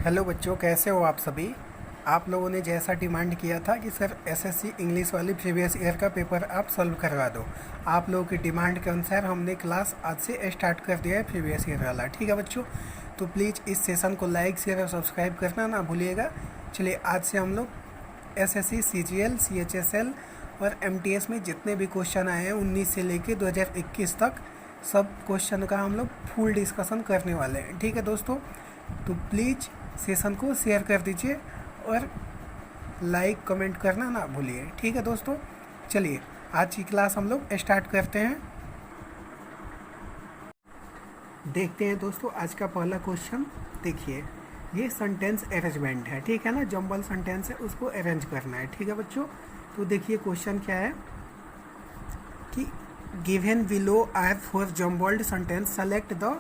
Hello बच्चों, कैसे हो आप सभी। आप लोगों ने जैसा डिमांड किया था कि सर एसएससी इंग्लिश वाली प्रीवियस ईयर का पेपर आप सॉल्व करवा दो, आप लोगों की डिमांड के अनुसार हमने क्लास आज से स्टार्ट कर दिया है प्रीवियस ईयर वाला। ठीक है बच्चों, तो प्लीज़ इस सेशन को लाइक शेयर और सब्सक्राइब करना ना भूलिएगा। चलिए आज से हम लोग एसएससी सीजीएल सीएचएसएल और एमटीएस में जितने भी क्वेश्चन आए हैं 19 से लेके 2021 तक सब क्वेश्चन का हम लोग फुल डिस्कशन करने वाले हैं। ठीक है दोस्तों, तो प्लीज़ सेशन को शेयर कर दीजिए और लाइक कमेंट करना ना भूलिए। ठीक है दोस्तों, चलिए आज की क्लास हम लोग स्टार्ट करते हैं। देखते हैं दोस्तों आज का पहला क्वेश्चन। देखिए ये सेंटेंस अरेंजमेंट है, ठीक है ना, जंबल सेंटेंस है, उसको अरेंज करना है। ठीक है बच्चों, तो देखिए क्वेश्चन क्या है कि given below are four jumbled sentence select the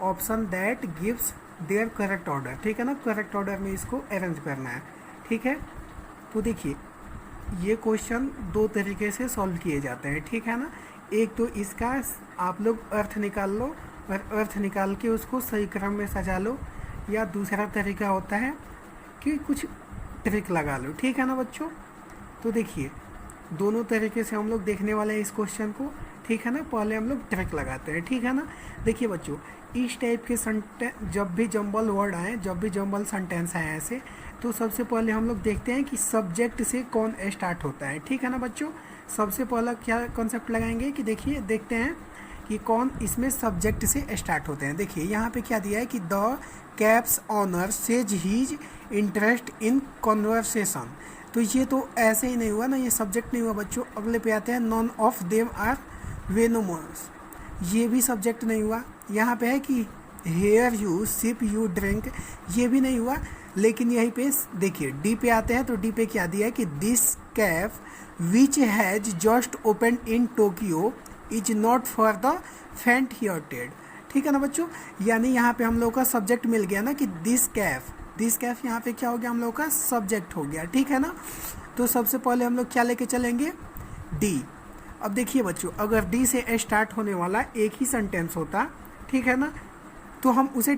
option that gives their correct order. ठीक है ना, करेक्ट ऑर्डर में इसको अरेंज करना है। ठीक है, तो देखिए ये क्वेश्चन दो तरीके से सॉल्व किए जाते हैं। ठीक है ना, एक तो इसका आप लोग अर्थ निकाल लो और अर्थ निकाल के उसको सही क्रम में सजा लो, या दूसरा तरीका होता है कि कुछ ट्रिक लगा लो। ठीक है ना बच्चों, तो देखिए दोनों तरीके से हम लोग देखने वाले हैं इस क्वेश्चन को। ठीक है ना, पहले हम लोग ट्रिक लगाते हैं। ठीक है ना, देखिए बच्चों इस टाइप के सेंटेंस जब भी जंबल वर्ड आए, जब भी जंबल सेंटेंस आए ऐसे, तो सबसे पहले हम लोग देखते हैं कि सब्जेक्ट से कौन स्टार्ट होता है। ठीक है ना बच्चों, सबसे पहला क्या कॉन्सेप्ट लगाएंगे कि देखिए देखते हैं कि कौन इसमें सब्जेक्ट से स्टार्ट होते हैं। देखिए यहाँ पे क्या दिया है कि the caps honour says his interest in conversation. तो ये तो ऐसे ही नहीं हुआ ना, ये सब्जेक्ट नहीं हुआ बच्चों। अगले पे आते हैं none of them are venomous, ये भी सब्जेक्ट नहीं हुआ। यहाँ पे है कि here you sip you drink, ये भी नहीं हुआ। लेकिन यहीं पे देखिए डी पे आते हैं, तो डी पे क्या दिया है कि this cafe which has just open in Tokyo is not for the faint hearted. ठीक है ना बच्चों, यानी यहाँ पे हम लोग का सब्जेक्ट मिल गया ना कि दिस कैफ यहाँ पे क्या हो गया, हम लोग का सब्जेक्ट हो गया। ठीक है ना, तो सबसे पहले हम लोग क्या लेके चलेंगे, डी। अब देखिए बच्चों अगर डी से स्टार्ट होने वाला एक ही सेंटेंस होता, ठीक है ना, तो हम उसे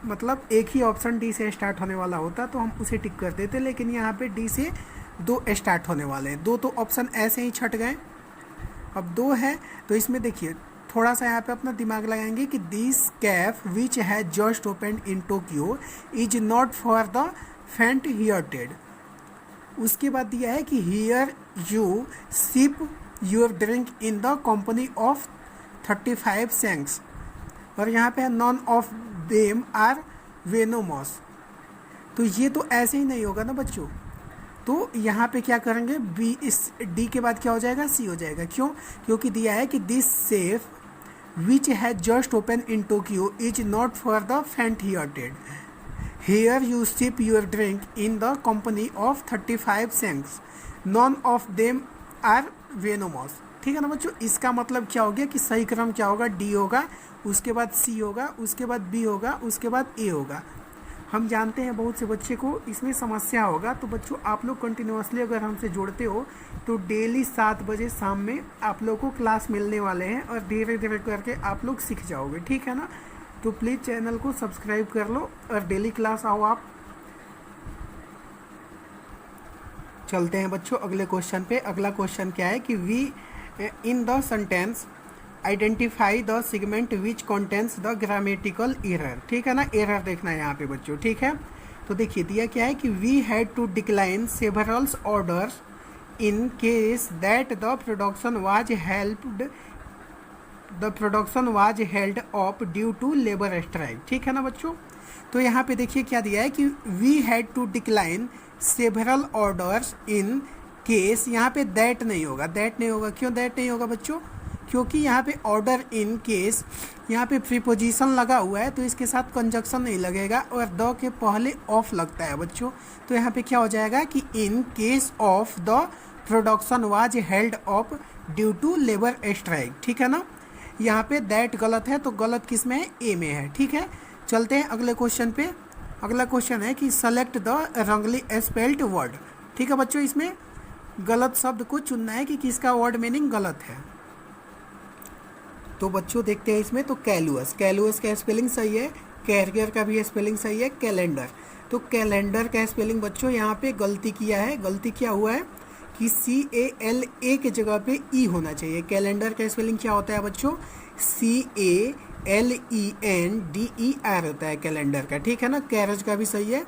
मतलब एक ही ऑप्शन डी से स्टार्ट होने वाला होता तो हम उसे टिक कर देते। लेकिन यहाँ पे डी से दो स्टार्ट होने वाले हैं, दो तो ऑप्शन ऐसे ही छट गए। अब दो है तो इसमें देखिए थोड़ा सा यहाँ पे अपना दिमाग लगाएंगे कि this cafe which has just open in Tokyo is not for the faint hearted. उसके बाद दिया है कि here you sip your drink in the company of 35 cents, और यहाँ पे none of them are venomous. तो ये तो ऐसे ही नहीं होगा ना बच्चों, तो यहाँ पे क्या करेंगे, बी, इस डी के बाद क्या हो जाएगा, सी हो जाएगा। क्यों, क्योंकि दिया है कि this safe which has just open in Tokyo is not for the faint hearted, here you sip your drink in the company of 35 cents, none of them are venomous. ठीक है ना बच्चों, इसका मतलब क्या हो गया कि सही क्रम क्या होगा, डी होगा, उसके बाद सी होगा, उसके बाद बी होगा, उसके बाद ए होगा। हम जानते हैं बहुत से बच्चे को इसमें समस्या होगा, तो बच्चों आप लोग कंटिन्यूसली अगर हमसे जुड़ते हो तो डेली 7 बजे शाम में आप लोग को क्लास मिलने वाले हैं और धीरे धीरे करके आप लोग सीख जाओगे। ठीक है ना, तो प्लीज़ चैनल को सब्सक्राइब कर लो और डेली क्लास आओ आप। चलते हैं बच्चों अगले क्वेश्चन पे। अगला क्वेश्चन क्या है कि we in the sentence identify the segment which contains the grammatical error. ठीक है ना, एरर देखना है यहाँ पे बच्चों। ठीक है, तो देखिए दिया क्या है कि we had to decline severals orders in case that the production was held up due to labour strike. ठीक है ना बच्चों, तो यहाँ पे देखिए क्या दिया है कि we had to decline several orders in case, यहाँ पे दैट नहीं होगा, दैट नहीं होगा। क्यों दैट नहीं होगा बच्चों, क्योंकि यहाँ पे ऑर्डर इन केस यहाँ पे प्रीपोजिशन लगा हुआ है, तो इसके साथ कंजक्शन नहीं लगेगा और द के पहले ऑफ लगता है बच्चों। तो यहाँ पे क्या हो जाएगा कि in case of the production was held up due to labour strike. ठीक है ना, यहाँ पे दैट गलत है, तो गलत किस में है, ए में है। ठीक है, चलते हैं अगले क्वेश्चन पे। अगला क्वेश्चन है कि सेलेक्ट द रंगली स्पेल्ड वर्ड। ठीक है बच्चों, इसमें गलत शब्द को चुनना है कि किसका वर्ड मीनिंग गलत है। तो बच्चों देखते हैं इसमें, तो कैलुअस, कैलुअस का स्पेलिंग सही है कैरियर का भी स्पेलिंग सही है कैलेंडर। तो कैलेंडर का स्पेलिंग बच्चों यहाँ पे गलती किया है। गलती क्या हुआ है कि CALA के जगह पे ई होना चाहिए। कैलेंडर का स्पेलिंग क्या होता है बच्चों? CALENDER होता है कैलेंडर का, ठीक है ना। कैरेज का भी सही है।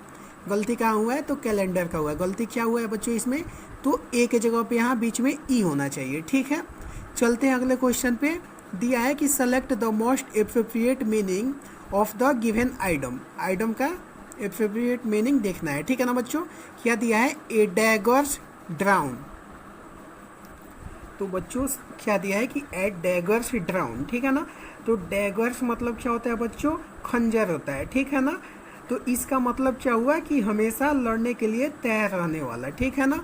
गलती कहाँ हुआ है? तो कैलेंडर का हुआ है। गलती क्या हुआ है बच्चों इसमें? तो ए के जगह पे यहाँ बीच में ई होना चाहिए, ठीक है। चलते हैं अगले क्वेश्चन पे। दिया है कि select the most appropriate meaning of the given item. Item का एप्रोप्रिएट मीनिंग देखना है, ठीक है ना बच्चों। क्या दिया है? ए डैगर्स ड्राउन। तो बच्चों क्या दिया है कि एट डैगर्स ड्राउन, ठीक है ना। तो डैगर्स मतलब क्या होता है बच्चों? खंजर होता है, ठीक है ना। तो इसका मतलब क्या हुआ कि हमेशा लड़ने के लिए तैयार रहने वाला, ठीक है ना।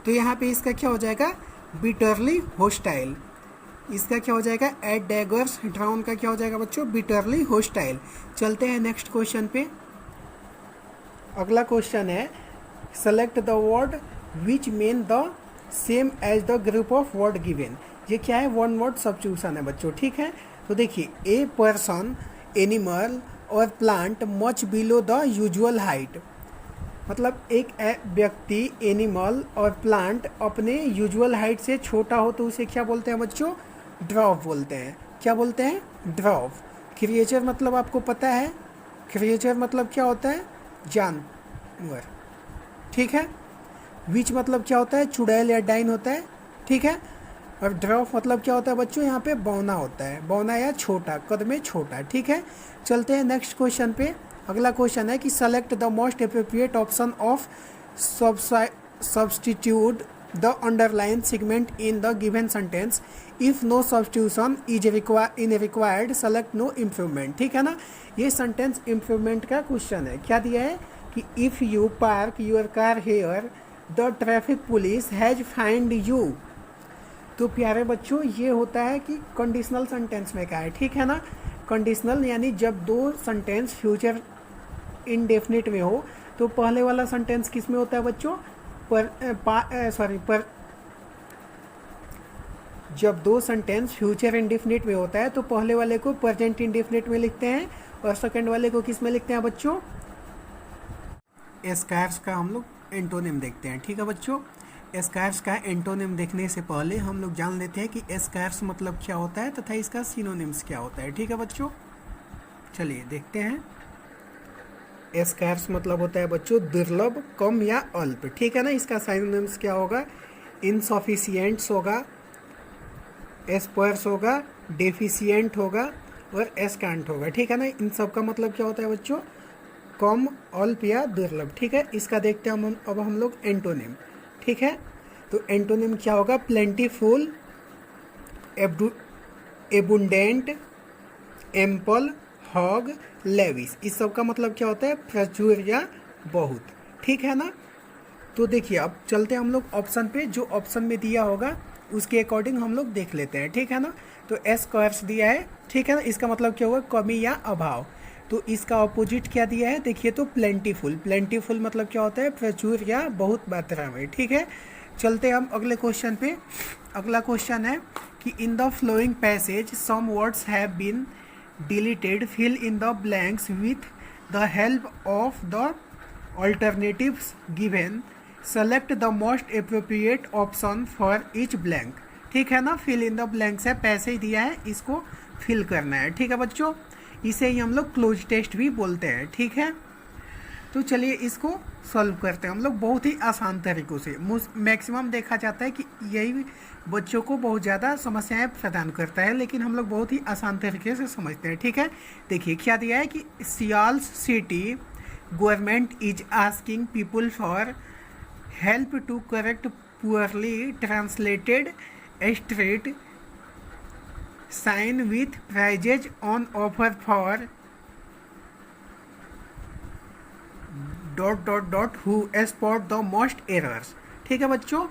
तो यहाँ पे इसका क्या हो जाएगा? Bitterly hostile. इसका क्या हो जाएगा? एट डैगर्स ड्राउन का क्या हो जाएगा बच्चों? Bitterly hostile. चलते हैं नेक्स्ट क्वेश्चन पे। अगला क्वेश्चन है select the word which mean the same as the group of word given. ये क्या है? वन वर्ड सब्स्टिट्यूशन है बच्चों, ठीक है। तो देखिए, ए पर्सन, एनिमल और plant much below the usual height. मतलब एक व्यक्ति, एनिमल और प्लांट अपने यूजुअल हाइट से छोटा हो तो उसे क्या बोलते हैं बच्चों? ड्वार्फ बोलते हैं। क्या बोलते हैं? ड्वार्फ। क्रिएचर मतलब आपको पता है, क्रिएचर मतलब क्या होता है? जानवर, ठीक है। विच मतलब क्या होता है? चुड़ैल या डाइन होता है, ठीक है। और ड्वार्फ मतलब क्या होता है बच्चों? यहाँ पे बौना होता है, बौना या छोटा, कद में छोटा, ठीक है। चलते हैं नेक्स्ट क्वेश्चन पे। अगला क्वेश्चन है कि select the most appropriate option of substitute the underline segment in the given sentence. If no substitution is required select no improvement, ठीक है ना। ये सेंटेंस इम्प्रूवमेंट का क्वेश्चन है। क्या दिया है कि if you park your car here the traffic police has find you. तो प्यारे बच्चों, ये होता है कि कंडीशनल सेंटेंस में क्या है, ठीक है ना। कंडीशनल यानी जब दो सेंटेंस फ्यूचर इनडेफिनिट में हो तो पहले वाला सेंटेंस किस में होता है बच्चों? पर जब दो सेंटेंस फ्यूचर इंडेफिनिट में होता है तो पहले वाले को प्रेजेंट इंडेफिनिट में लिखते हैं और सेकंड वाले को किस में लिखते हैं बच्चों? एस्कार्स का हम लोग एंटोनिम देखते हैं, ठीक है बच्चों। एस्कार्स का एंटोनिम देखने से पहले हम लोग जान लेते हैं कि एस्कार्स मतलब क्या होता है तथा इसका सिनोनिम्स क्या होता है, ठीक है बच्चों। चलिए देखते हैं। एस्कार्स मतलब होता है बच्चों दुर्लभ, कम या अल्प, ठीक है ना। इसका सिनोनिम्स क्या होगा? इनसफिशियंट्स होगा, एस्पर्स होगा, डेफिशिएंट होगा और एस्कांट होगा, ठीक है ना। इन सब का मतलब क्या होता है बच्चों? कम, अल्प या दुर्लभ, ठीक है। इसका देखते हैं अब हम लोग एंटोनिम, ठीक है। तो एंटोनिम क्या होगा? Plentiful, abundant, ample, hog, lavish. इस सब का मतलब क्या होता है? प्रचुर या बहुत, ठीक है ना। तो देखिए, अब चलते हैं हम लोग ऑप्शन पे। जो ऑप्शन में दिया होगा उसके अकॉर्डिंग हम लोग देख लेते हैं, ठीक है ना। तो एस्कार्स दिया है, ठीक है ना। इसका मतलब क्या होगा? कमी या अभाव। तो इसका ऑपोजिट क्या दिया है? देखिए, तो प्लेंटीफुल। प्लेंटीफुल मतलब क्या होता है? प्रचुर या बहुत मात्रा में, ठीक है। चलते हैं हम अगले क्वेश्चन पे। अगला क्वेश्चन है कि in the flowing passage some words have been deleted, fill in the blanks with the help of the alternatives given, select the most appropriate option for each blank, ठीक है ना। फिल इन द ब्लैंक्स है, पैसे दिया है, इसको fill करना है, ठीक है बच्चों। इसे ही हम लोग क्लोज टेस्ट भी बोलते हैं, ठीक है। तो चलिए इसको सॉल्व करते हैं हम लोग बहुत ही आसान तरीक़ों से। मैक्सिमम देखा जाता है कि यही बच्चों को बहुत ज़्यादा समस्याएं प्रदान करता है, लेकिन हम लोग बहुत ही आसान तरीके से समझते हैं, ठीक है। देखिए क्या दिया है कि Seoul's city government is asking people for help to correct poorly translated street sign with prizes on offer for who spot the most errors, ठीक है बच्चों।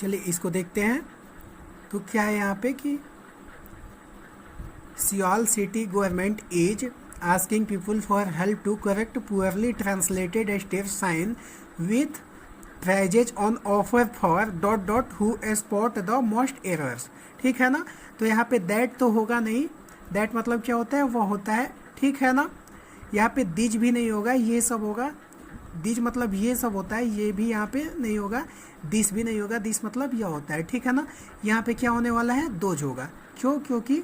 चलिए इसको देखते हैं। तो क्या है यहाँ पे कि Seoul city government is asking people for help to correct poorly translated stave sign with prizes on offer for ... who spot the most errors। ठीक है ना। तो यहाँ पे दैट तो होगा नहीं, दैट मतलब क्या होता है, वो होता है, ठीक है ना। यहाँ पे दिज भी नहीं होगा, ये सब होगा। दिज मतलब ये सब होता है, ये भी यहाँ पे नहीं होगा। दिस भी नहीं होगा, दिस मतलब यह होता है, ठीक है ना। यहाँ पे क्या होने वाला है, दोज होगा। क्यों? क्योंकि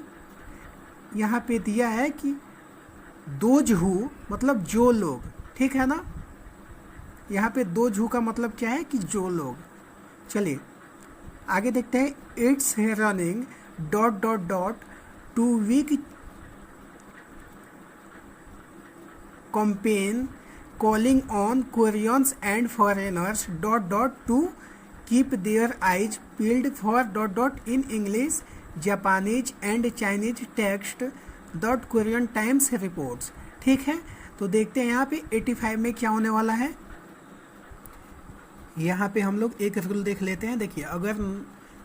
यहाँ पे दिया है कि दोज हु मतलब जो लोग, ठीक है ना। यहाँ पे दोज हु का मतलब क्या है कि जो लोग। चलिए आगे देखते हैं। It's running ... two week campaign calling on Koreans and foreigners ... to keep their eyes peeled for ... in English, Japanese and Chinese text ... Korean Times reports। ठीक है। तो देखते हैं यहाँ पे 85 में क्या होने वाला है। यहाँ पे हम लोग एक रूल देख लेते हैं। देखिए अगर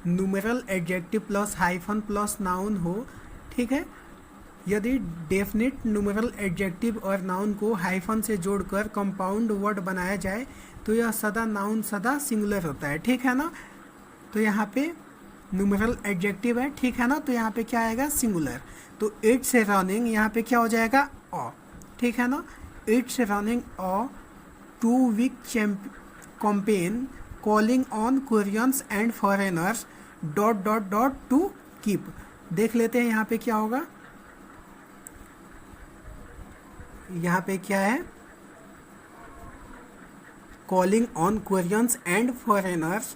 numeral adjective plus hyphen plus noun हो, ठीक है, यदि डेफिनेट न्यूमेरल एडजेक्टिव और नाउन को हाइफन से जोड़कर कंपाउंड वर्ड बनाया जाए तो यह सदा नाउन सदा सिंगुलर होता है, ठीक है ना। तो यहाँ पे न्यूमेरल एडजेक्टिव है, ठीक है ना, तो यहाँ पे क्या आएगा, सिंगुलर। तो इट्स रनिंग यहाँ पे क्या हो जाएगा, अ, ठीक है ना। It's running a 2 week campaign calling on Koreans and foreigners ... to keep. देख लेते हैं यहाँ पे क्या होगा। यहाँ पे क्या है, calling on Koreans and foreigners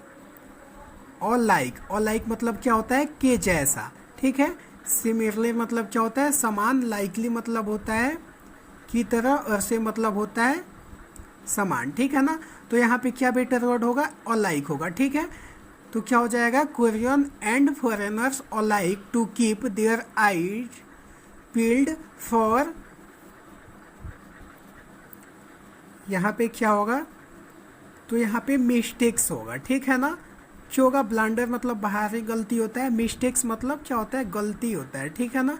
और लाइक मतलब क्या होता है, के जैसा, ठीक है। सिमिलरली मतलब क्या होता है, समान। लाइकली मतलब होता है की तरह, और से मतलब होता है समान, ठीक है ना। तो यहाँ पे क्या बेटर वर्ड होगा, और लाइक होगा, ठीक है। तो क्या हो जाएगा, कोरियन एंड फॉरेनर्स और like to keep their eyes peeled for. यहाँ पे क्या होगा, तो यहाँ पे मिस्टेक्स होगा, ठीक है ना। क्या होगा, ब्लंडर मतलब बाहरी गलती होता है, मिस्टेक्स मतलब क्या होता है, गलती होता है, ठीक है ना।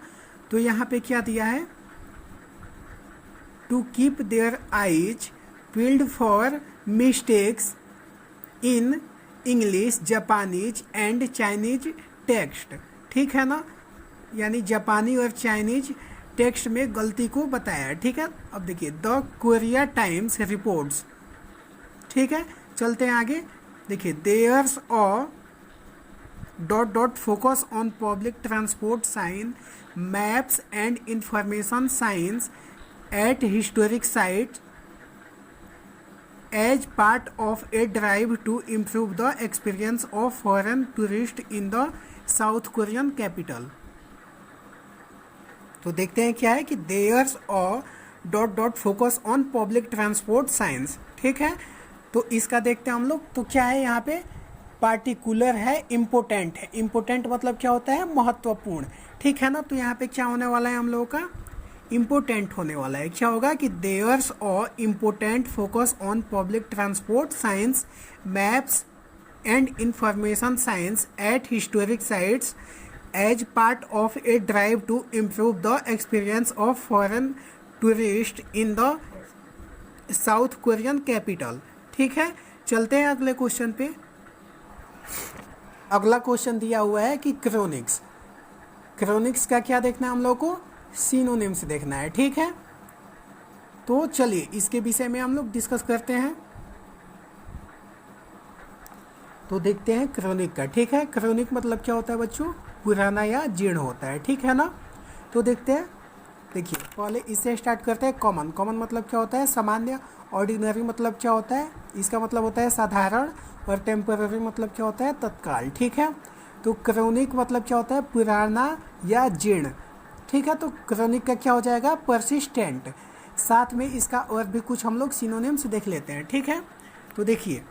तो यहाँ पे क्या दिया है, to keep their eyes peeled for mistakes in English, Japanese and Chinese text, ठीक है ना। यानी जापानी और चाइनीज टेक्स्ट में गलती को बताया, ठीक है। अब देखिए द कोरिया टाइम्स रिपोर्ट्स, ठीक है। चलते हैं आगे। देखिए there's a ... focus on public transport sign, maps and information signs at historic sites as part of a drive to improve the experience of foreign tourist in the South Korean capital. तो देखते हैं क्या है कि there's a ... focus on public transport signs, ठीक है। तो इसका देखते हैं हम लोग। तो क्या है यहाँ पे, पार्टिकुलर है, इम्पोर्टेंट है। इम्पोर्टेंट मतलब क्या होता है, महत्वपूर्ण, ठीक है ना। तो यहाँ पे क्या होने वाला है हम लोगों का, इम्पोर्टेंट होने वाला है। क्या होगा कि there's a important focus on public transport signs, maps and information signs at historic sites as part of a drive to improve the experience of foreign tourist in the South Korean capital, ठीक है। चलते हैं अगले question पे। अगला question दिया हुआ है कि क्रोनिक्स। क्रोनिक्स का क्या देखना है हम लोग को, सिनोनिम्स देखना है, ठीक है। तो चलिए इसके विषय में हम लोग डिस्कस करते हैं। तो देखते हैं क्रोनिक का, ठीक है। क्रोनिक मतलब क्या होता है बच्चों, पुराना या जीर्ण होता है, ठीक है ना। तो देखते हैं। देखिए पहले इससे स्टार्ट करते हैं। कॉमन। कॉमन मतलब क्या होता है, सामान्य। ऑर्डिनरी मतलब क्या होता है, इसका मतलब होता है साधारण। और टेम्पररी मतलब क्या होता है, तत्काल, ठीक है। तो क्रोनिक मतलब क्या होता है, पुराना या जीर्ण, ठीक है। तो क्रोनिक का क्या हो जाएगा, परसिस्टेंट। साथ में इसका और भी कुछ हम लोग सिनोनिम्स देख लेते हैं, ठीक है। तो देखिए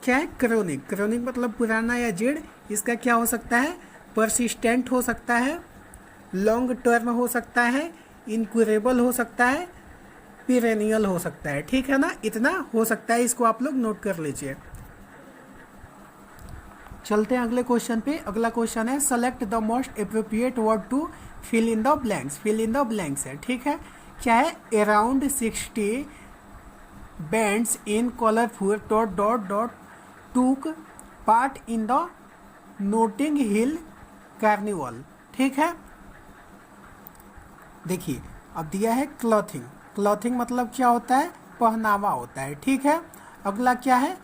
क्या है क्रोनिक। क्रोनिक मतलब पुराना या जीर्ण। इसका क्या हो सकता है, परसिस्टेंट हो सकता है, लॉन्ग टर्म हो सकता है, इनक्यूरेबल हो सकता है, पीरेनियल हो सकता है, ठीक है ना। इतना हो सकता है, इसको आप लोग नोट कर लीजिए। चलते हैं अगले क्वेश्चन पे। अगला क्वेश्चन है select the most appropriate word to fill in the blanks. Fill in the blanks है, ठीक है। क्या है? Around 60 bands in colourful dot dot dot took part in the Notting Hill carnival, ठीक है। देखिए अब दिया है क्लॉथिंग। क्लॉथिंग मतलब क्या होता है? पहनावा होता है, ठीक है। अगला क्या है?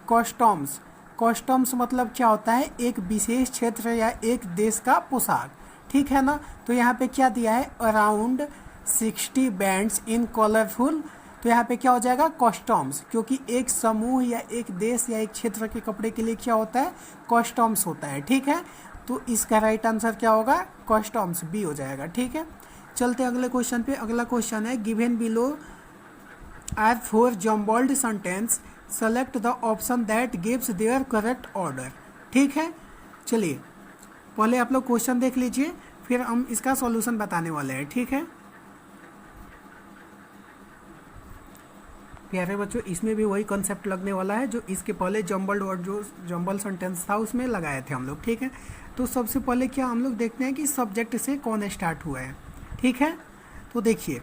कॉस्ट्यूम्स। कॉस्ट्यूम्स मतलब क्या होता है? एक विशेष क्षेत्र या एक देश का पोशाक, ठीक है ना। तो यहाँ पे क्या दिया है? अराउंड 60 बैंड्स इन कलरफुल, तो यहाँ पे क्या हो जाएगा? कॉस्ट्यूम्स, क्योंकि एक समूह या एक देश या एक क्षेत्र के कपड़े के लिए क्या होता है? कॉस्ट्यूम्स होता है, ठीक है। तो इसका राइट आंसर क्या होगा? कॉस्ट्यूम्स, बी हो जाएगा, ठीक है। चलते हैं अगले क्वेश्चन पे। अगला क्वेश्चन है given below are 4 jumbled sentence, select the option that gives their correct order, ठीक है। चलिए पहले आप लोग क्वेश्चन देख लीजिए, फिर हम इसका सॉल्यूशन बताने वाले हैं, ठीक है। प्यारे बच्चों, इसमें भी वही कॉन्सेप्ट लगने वाला है जो इसके पहले जम्बल्ड वर्ड, जो जम्बल सेंटेंस था उसमें लगाए थे हम लोग, ठीक है। तो सबसे पहले क्या हम लोग देखते हैं कि सब्जेक्ट से कौन स्टार्ट हुआ है, ठीक है। तो देखिए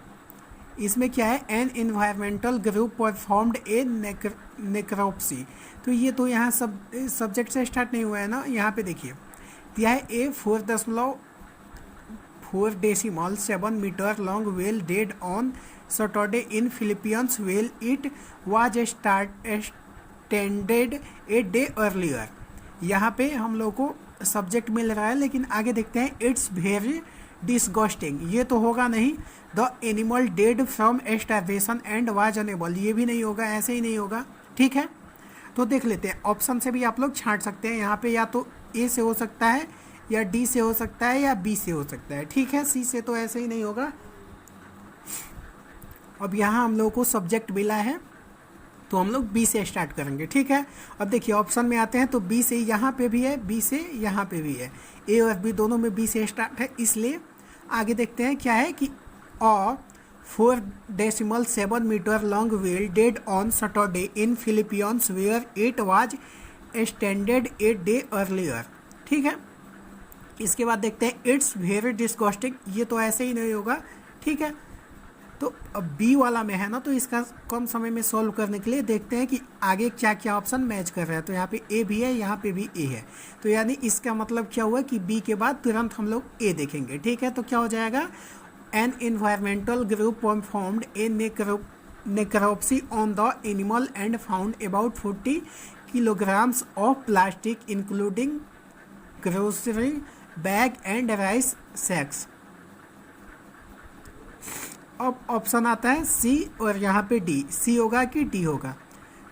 इसमें क्या है? An environmental group performed a necropsy. तो ये तो यहाँ सब्जेक्ट से स्टार्ट नहीं हुआ है ना। यहाँ पे देखिए दिया है a 4.4 metre long whale dead on Saturday in Philippines whale it was stranded a day earlier. यहाँ पे हम लोग को सब्जेक्ट मिल रहा है, लेकिन आगे देखते हैं इट्स वेरी डिस्गस्टिंग। ये तो होगा नहीं। The animal dead from starvation and was unable, ये भी नहीं होगा, ऐसे ही नहीं होगा, ठीक है। तो देख लेते हैं, ऑप्शन से भी आप लोग छांट सकते हैं। यहाँ पे या तो ए से हो सकता है, या डी से हो सकता है, या बी से हो सकता है, ठीक है। सी से तो ऐसे ही नहीं होगा। अब यहाँ हम लोग को सब्जेक्ट मिला है, तो हम लोग बी से स्टार्ट करेंगे, ठीक है। अब देखिए ऑप्शन में आते हैं तो बी से यहाँ पे भी है, बी से यहाँ पे भी है, ए और बी दोनों में बी से स्टार्ट है। इसलिए आगे देखते हैं क्या है कि 4.7 metre long whale dead on Saturday in Philippines where it was stranded a day earlier, ठीक है। इसके बाद देखते हैं इट्स वेरी डिस्गस्टिंग, ये तो ऐसे ही नहीं होगा, ठीक है। तो अब बी वाला में है ना, तो इसका कम समय में सॉल्व करने के लिए देखते हैं कि आगे क्या क्या ऑप्शन मैच कर रहा है। तो यहाँ पे ए भी है, यहाँ पे भी ए है, तो यानी इसका मतलब क्या हुआ कि बी के बाद तुरंत हम लोग ए देखेंगे, ठीक है। तो क्या हो जाएगा? An environmental group performed a necropsy on the animal and found about 40 kilograms of plastic including grocery bag and rice sacks. अब ऑप्शन आता है सी और यहाँ पे डी। सी होगा कि डी होगा?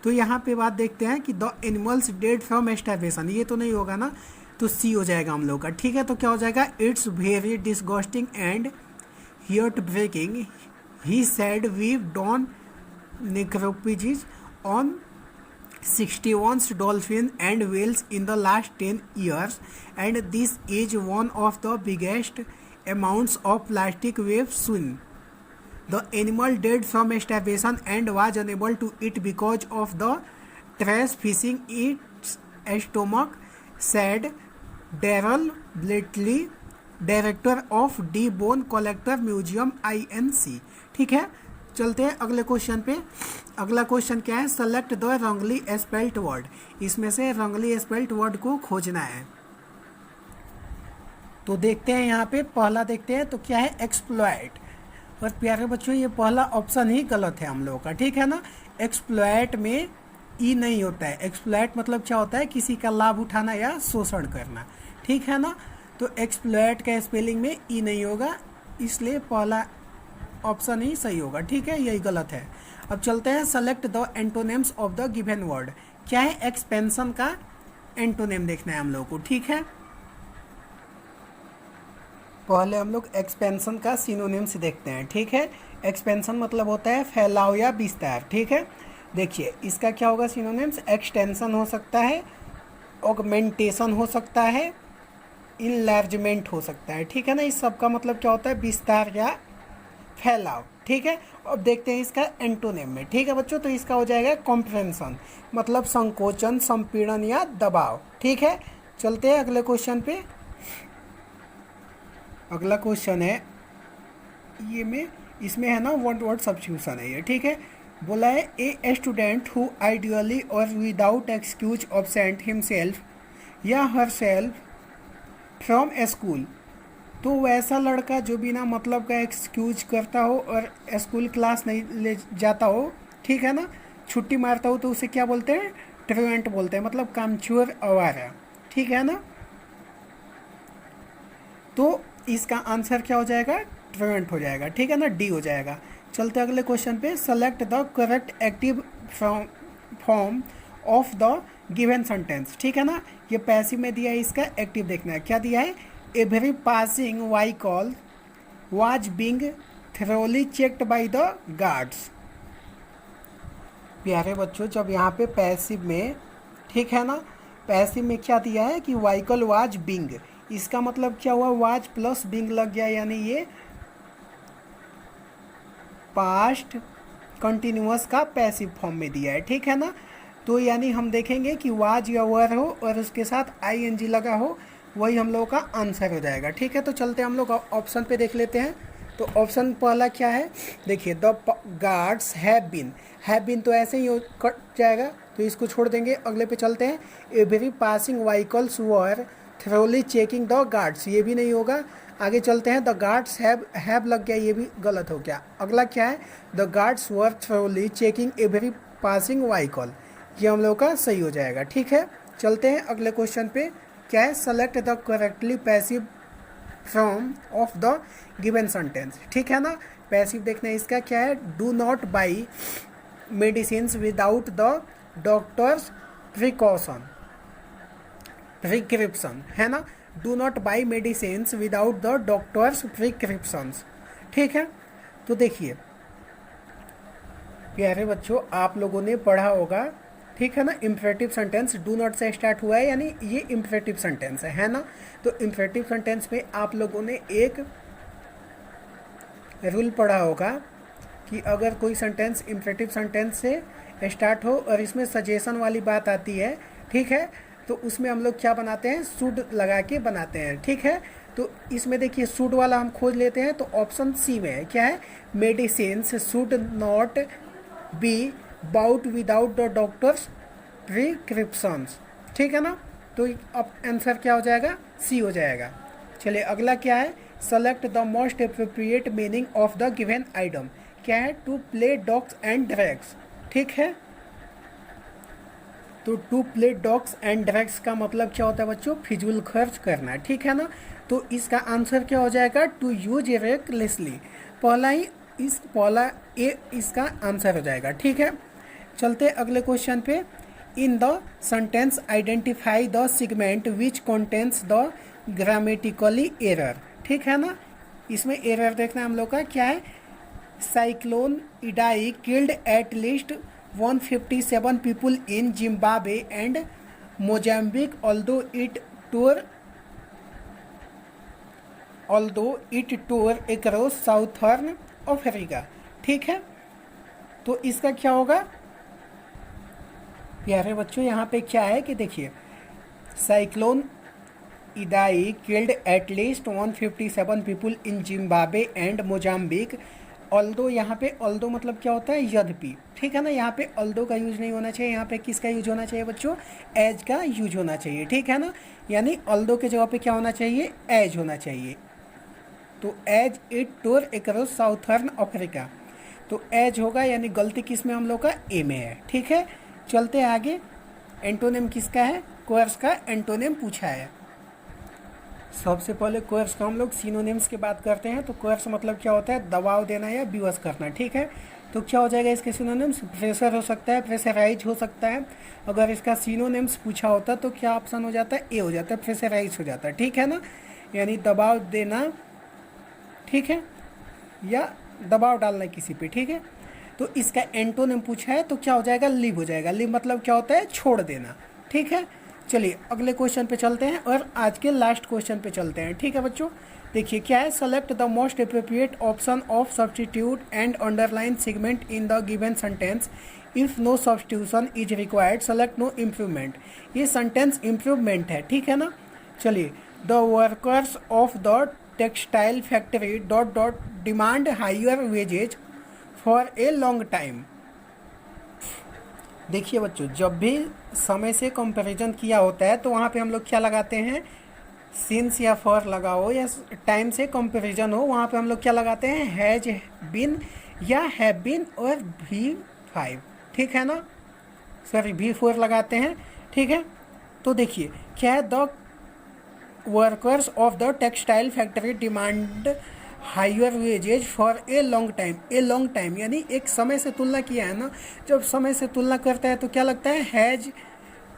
तो यहाँ पे बात देखते हैं कि the animals dead from starvation, ये तो नहीं होगा ना, तो सी हो जाएगा हम लोग का, ठीक है। तो क्या हो जाएगा? It's very disgusting and heartbreaking, he said we don't necropsies on 61 dolphins and whales in the last 10 years, and this is one of the biggest amounts of plastic we've seen. The animal died from starvation and was unable to eat because of the trash fishing its stomach, said Daryl Blakely, director of D bone collector museum INC, ठीक है। चलते हैं अगले question पे। अगला question क्या है? Select the wrongly spelt word. इसमें से रॉन्गली स्पेल्ट वर्ड को खोजना है। तो देखते हैं यहाँ पे पहला देखते हैं, तो क्या है? एक्सप्लॉइट। और प्यारे बच्चों ये पहला ऑप्शन ही गलत है हम लोगों का, ठीक है ना। एक्सप्लॉइट में ई नहीं होता है। एक्सप्लॉइट मतलब क्या होता है? किसी का लाभ उठाना या शोषण करना, ठीक है ना। तो एक्सप्लॉइट का स्पेलिंग में ई नहीं होगा, इसलिए पहला ऑप्शन ही सही होगा, ठीक है। यही गलत है। अब चलते हैं, select the antonyms of the given word. क्या है? एक्सपेंशन का एंटोनिम देखना है हम लोग को, ठीक है। पहले हम लोग एक्सपेंशन का सिनोनिम्स देखते हैं, ठीक है। एक्सपेंशन मतलब होता है फैलाव या विस्तार, ठीक है। देखिए इसका क्या होगा सिनोनिम्स? एक्सटेंशन हो सकता है, ऑगमेंटेशन हो सकता है, इनलार्जमेंट हो सकता है, ठीक है ना। इस सब का मतलब क्या होता है? विस्तार या फैलाव, ठीक है। अब देखते हैं इसका एंटोनिम में, ठीक है बच्चों। तो इसका हो जाएगा कॉम्प्रेंशन, मतलब संकोचन, संपीड़न या दबाव, ठीक है। चलते हैं अगले क्वेश्चन पे। अगला क्वेश्चन है इसमें है ना वन वर्ड सब्स्टिट्यूशन है ये, ठीक है। बोला है ए स्टूडेंट हु आइडियली और विदाउट एक्सक्यूज ऑब्सेंट हिमसेल्फ या her self from A school. तो वैसा लड़का जो बिना मतलब का एक्सक्यूज करता हो और स्कूल क्लास नहीं ले जाता हो, ठीक है ना, छुट्टी मारता हो, तो उसे क्या बोलते हैं? ट्रुएंट बोलते हैं, मतलब कामचोर आवारा, ठीक है ना। तो इसका आंसर क्या हो जाएगा? ट्रुएंट हो जाएगा, ठीक है ना, डी हो जाएगा। चलते अगले क्वेश्चन पे। Select the correct active form of the given sentence, ठीक है ना। ये पैसिव में दिया है, इसका एक्टिव देखना है। क्या दिया है? Every passing vehicle was being thoroughly checked by the guards. प्यारे बच्चों, जब यहाँ पे पैसिव में, ठीक है ना, पैसिव में क्या दिया है कि व्हीकल वाज बीइंग, इसका मतलब क्या हुआ? वाज प्लस बीइंग लग गया, यानी ये पास्ट कंटिन्यूअस का पैसिव फॉर्म में दिया है, ठीक है ना। तो यानी हम देखेंगे कि वाज या वर हो और उसके साथ आईएनजी लगा हो, वही हम लोगों का आंसर हो जाएगा, ठीक है। तो चलते हम लोग ऑप्शन पे देख लेते हैं। तो ऑप्शन पहला क्या है? देखिए, द गार्ड्स हैव बीन तो ऐसे ही कट जाएगा, तो इसको छोड़ देंगे। अगले पे चलते हैं। Every passing vehicles were thoroughly checking the guards, ये भी नहीं होगा। आगे चलते हैं। द गार्ड्स हैव लग गया, ये भी गलत हो गया। अगला क्या है? The guards were thoroughly checking every passing vehicle, ये हम लोग का सही हो जाएगा, ठीक है। चलते हैं अगले क्वेश्चन पे। क्या है? Select the correctly passive from of the given sentence, ठीक है ना। पैसिव देखना है, इसका क्या है? Do not buy medicine without the doctor's prescription, है ना। Do not buy medicine without the doctor's prescriptions, ठीक है। तो देखिए प्यारे बच्चों, आप लोगों ने पढ़ा होगा, ठीक है ना, इम्परेटिव सेंटेंस डू नॉट से स्टार्ट हुआ है, यानी ये इम्परेटिव सेंटेंस है ना। तो इम्परेटिव सेंटेंस में आप लोगों ने एक रूल पढ़ा होगा कि अगर कोई सेंटेंस इम्परेटिव सेंटेंस से स्टार्ट हो और इसमें सजेशन वाली बात आती है, ठीक है, तो उसमें हम लोग क्या बनाते हैं? शुड लगा के बनाते हैं, ठीक है। तो इसमें देखिए शुड वाला हम खोज लेते हैं, तो ऑप्शन सी में है। क्या है? Medicines should not be bought without the doctor's prescriptions, ठीक है ना। तो अब आंसर क्या हो जाएगा? सी हो जाएगा। चलिए अगला क्या है? Select the most appropriate meaning of the given item. क्या है? To play dogs and drags, ठीक है। तो to play dogs and drags का मतलब क्या होता है बच्चों? फिजूल खर्च करना, ठीक है ना। तो इसका आंसर क्या हो जाएगा? To use recklessly. पहला ए इसका आंसर हो जाएगा, ठीक है। चलते अगले क्वेश्चन पे। इन the sentence identify the segment which contains the grammatically error, ठीक है ना। इसमें एरर देखना है हम लोग का। क्या है? Cyclone Idai killed at least 157 people in Zimbabwe and Mozambique, although it tore across southern Africa, ठीक है। तो इसका क्या होगा प्यारे बच्चों? यहाँ पे क्या है कि देखिए, cyclone Idai killed at least 157 people in Zimbabwe and Mozambique। Although, यहाँ पे ऑल्दो मतलब क्या होता है? यद्यपि, ठीक है ना। यहाँ पे ऑल्दो का यूज नहीं होना चाहिए, यहाँ पे किसका यूज होना चाहिए बच्चों? एज का यूज होना चाहिए, ठीक है ना। यानी ऑल्दो के जगह पे क्या होना चाहिए? एज होना चाहिए। तो as it tore across southern Africa, तो एज होगा, यानी गलती किस में हम लोग का? ए में है, ठीक है। चलते आगे। एंटोनिम किसका है? कोर्स का एंटोनिम पूछा है। सबसे पहले कोर्स का हम लोग सिनोनिम्स की बात करते हैं। तो कोर्स मतलब क्या होता है? दबाव देना या विवश करना, ठीक है। तो क्या हो जाएगा इसके सिनोनिम्स? प्रेशर हो सकता है, प्रेशराइज हो सकता है। अगर इसका सिनोनिम्स पूछा होता तो क्या ऑप्शन हो जाता है? ए हो जाता है, प्रेशराइज हो जाता है, ठीक है ना। यानी दबाव देना, ठीक है, या दबाव डालना किसी पे, ठीक है। तो इसका एंटोनिम पूछा है तो क्या हो जाएगा? लीव हो जाएगा। लीव मतलब क्या होता है? छोड़ देना, ठीक है। चलिए अगले क्वेश्चन पे चलते हैं और आज के लास्ट क्वेश्चन पे चलते हैं, ठीक है बच्चों। देखिए क्या है? Select the most appropriate option of substitute and underline segment in the given sentence if no substitution is required select no improvement. ये सेंटेंस इम्प्रूवमेंट है, ठीक है ना। चलिए, the workers of the textile factory dot dot demand higher wages for a long time. देखिए बच्चों, जब भी समय से कंपैरिजन किया होता है तो वहाँ पे हम लोग क्या लगाते हैं, सिंस या फॉर लगाओ या टाइम से कंपैरिजन हो, वहाँ पे हम लोग क्या लगाते हैं, हैज बीन या हैव बीन और V5, ठीक है ना, सॉरी V4 लगाते हैं, ठीक है। तो देखिए क्या है, the workers of the textile factory demand higher wages for a long time. A long time यानी एक समय से तुलना किया है ना, जब समय से तुलना करता है तो क्या लगता है, हैज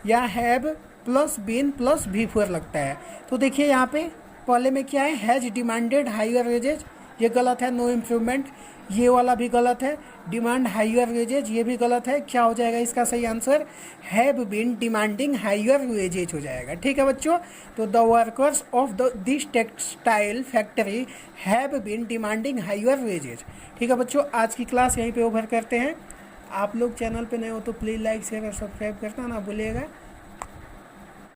या have plus been plus V4 लगता है। तो देखिए यहाँ पे पहले में क्या है, हैज डिमांडेड हायर वेजेज, ये गलत है, नो इम्प्रूवमेंट, ये वाला भी गलत है, डिमांड हायर वेजेज ये भी गलत है। क्या हो जाएगा इसका सही answer, have been demanding higher wages हो जाएगा, ठीक है बच्चों। तो the workers of this textile factory have been demanding higher wages. ठीक है बच्चों, आज की क्लास यहीं पे ओवर करते हैं। आप लोग चैनल पे नए हो तो प्लीज़ लाइक शेयर और सब्सक्राइब करना ना भूलिएगा।